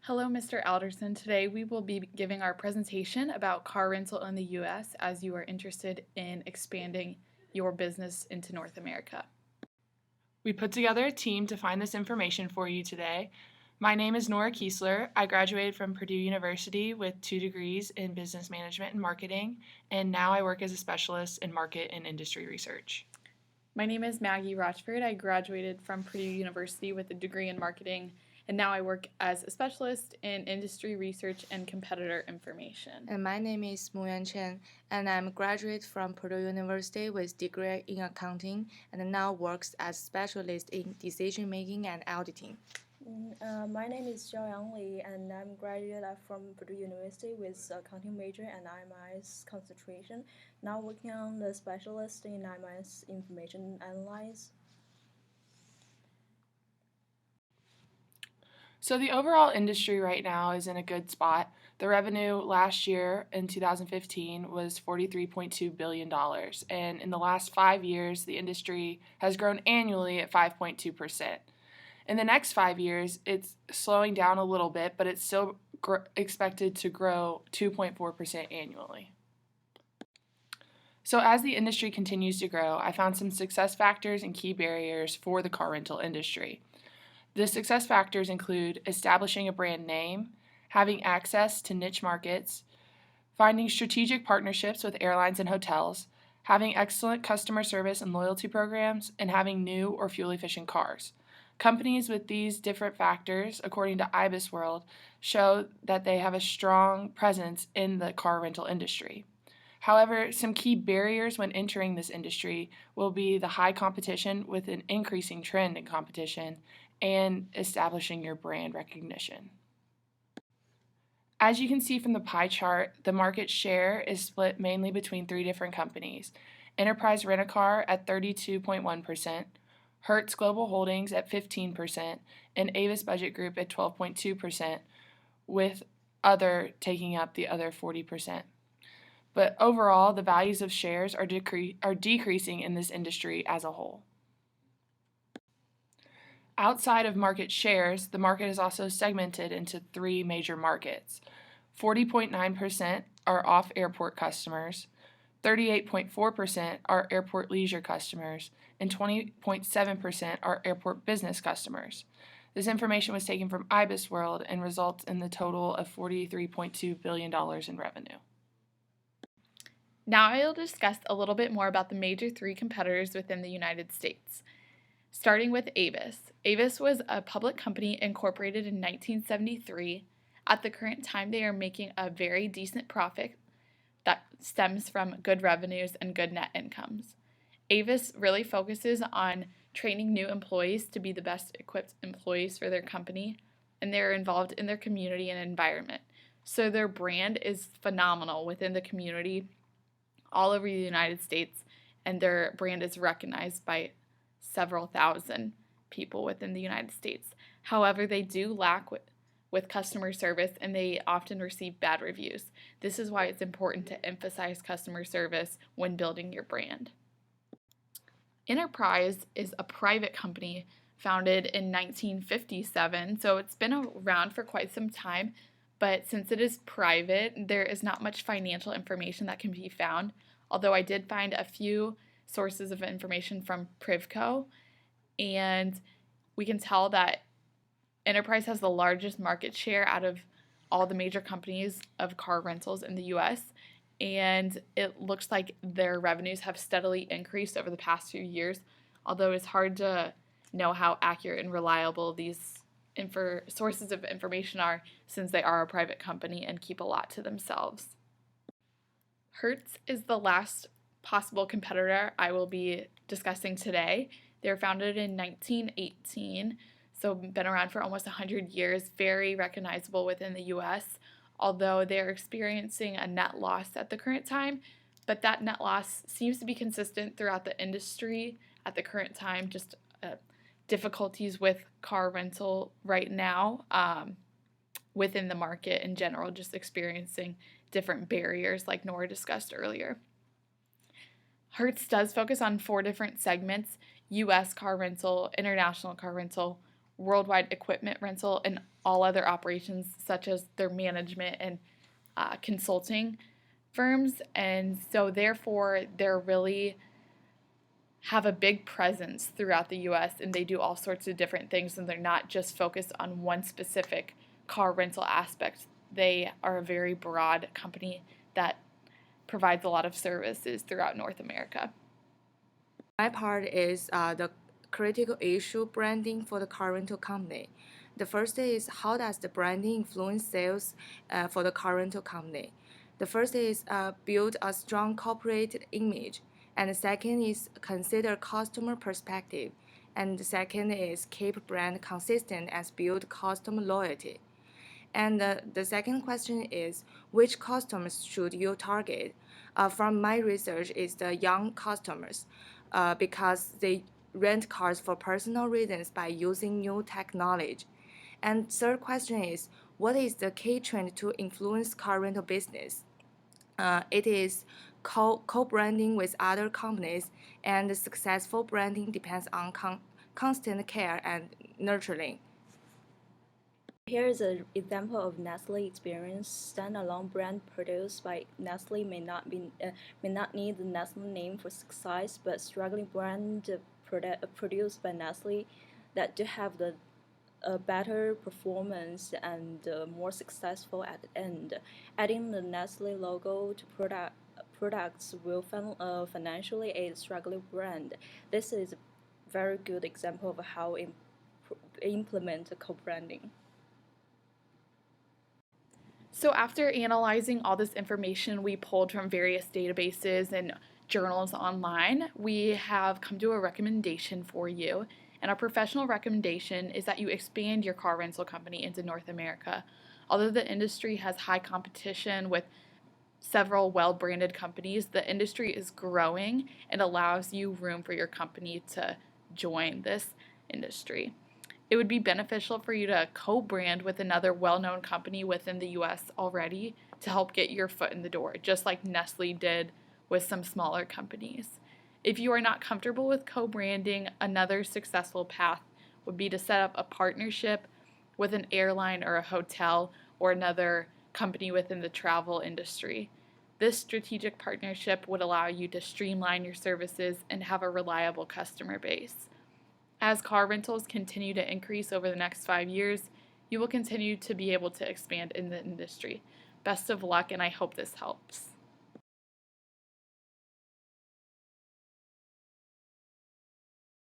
Hello, Mr. Alderson. Today we will be giving our presentation about car rental in the U.S. as you are interested in expanding your business into North America. We put together a team to find this information for you today. My name is Nora Kiesler. I graduated from Purdue University with 2 degrees in business management and marketing, and now I work as a specialist in market and industry research. My name is Maggie Rochford. I graduated from Purdue University with a degree in marketing, and now I work as a specialist in industry research and competitor information. And my name is Muyan Chen, and I'm a graduate from Purdue University with degree in accounting, and now works as specialist in decision making and auditing. My name is Xiaoyang Li, and I'm graduate from Purdue University with accounting major and IMS concentration. Now working on the specialist in IMS information analysis. So the overall industry right now is in a good spot. The revenue last year in 2015 was $43.2 billion, and in the last 5 years, the industry has grown annually at 5.2%. In the next 5 years, it's slowing down a little bit, but it's still expected to grow 2.4% annually. So as the industry continues to grow, I found some success factors and key barriers for the car rental industry. The success factors include establishing a brand name, having access to niche markets, finding strategic partnerships with airlines and hotels, having excellent customer service and loyalty programs, and having new or fuel-efficient cars. Companies with these different factors, according to IBISWorld, show that they have a strong presence in the car rental industry. However, some key barriers when entering this industry will be the high competition with an increasing trend in competition and establishing your brand recognition. As you can see from the pie chart, the market share is split mainly between 3 different companies: Enterprise Rent-A-Car at 32.1%, Hertz Global Holdings at 15%, and Avis Budget Group at 12.2%, with other taking up the other 40%. But overall, the values of shares are decreasing in this industry as a whole. Outside of market shares, the market is also segmented into 3 major markets. 40.9% are off-airport customers, 38.4% are airport leisure customers, and 20.7% are airport business customers. This information was taken from IBISWorld and results in the total of $43.2 billion in revenue. Now I will discuss a little bit more about the major 3 competitors within the United States. Starting with Avis. Avis was a public company incorporated in 1973. At the current time, they are making a very decent profit that stems from good revenues and good net incomes. Avis really focuses on training new employees to be the best equipped employees for their company, and they're involved in their community and environment. So their brand is phenomenal within the community all over the United States, and their brand is recognized by several thousand people within the United States. However, they do lack with customer service, and they often receive bad reviews. This is why it's important to emphasize customer service when building your brand. Enterprise is a private company founded in 1957, so it's been around for quite some time, but since it is private, there is not much financial information that can be found, although I did find a few sources of information from Privco, and we can tell that Enterprise has the largest market share out of all the major companies of car rentals in the US, and it looks like their revenues have steadily increased over the past few years, although it's hard to know how accurate and reliable these sources of information are since they are a private company and keep a lot to themselves. Hertz is the last possible competitor I will be discussing today. They were founded in 1918, so been around for almost 100 years, very recognizable within the US, although they're experiencing a net loss at the current time, but that net loss seems to be consistent throughout the industry at the current time, just difficulties with car rental right now within the market in general, just experiencing different barriers like Nora discussed earlier. Hertz does focus on 4 different segments: U.S. car rental, international car rental, worldwide equipment rental, and all other operations, such as their management and consulting firms. And so, therefore, they're really have a big presence throughout the US and they do all sorts of different things and they're not just focused on one specific car rental aspect. They are a very broad company that provides a lot of services throughout North America. My part is the critical issue branding for the car rental company. The first is how does the branding influence sales for the car rental company? The first is build a strong corporate image. And the second is consider customer perspective. And the second is keep brand consistent and build customer loyalty. And the second question is which customers should you target? From my research, is the young customers because they rent cars for personal reasons by using new technology. And third question is what is the key trend to influence car rental business? It is co-branding with other companies, and successful branding depends on constant care and nurturing. Here is an example of Nestle experience. Standalone brand produced by Nestle may not need the Nestle name for success, but struggling brand produced by Nestle that do have a better performance and more successful at the end. Adding the Nestle logo to products will financially aid struggling brand. This is a very good example of how implement co-branding. So after analyzing all this information we pulled from various databases and journals online, we have come to a recommendation for you. And our professional recommendation is that you expand your car rental company into North America. Although the industry has high competition with several well-branded companies, the industry is growing and allows you room for your company to join this industry. It would be beneficial for you to co-brand with another well-known company within the US already to help get your foot in the door, just like Nestle did with some smaller companies. If you are not comfortable with co-branding, another successful path would be to set up a partnership with an airline or a hotel or another company within the travel industry. This strategic partnership would allow you to streamline your services and have a reliable customer base. As car rentals continue to increase over the next 5 years, you will continue to be able to expand in the industry. Best of luck, and I hope this helps.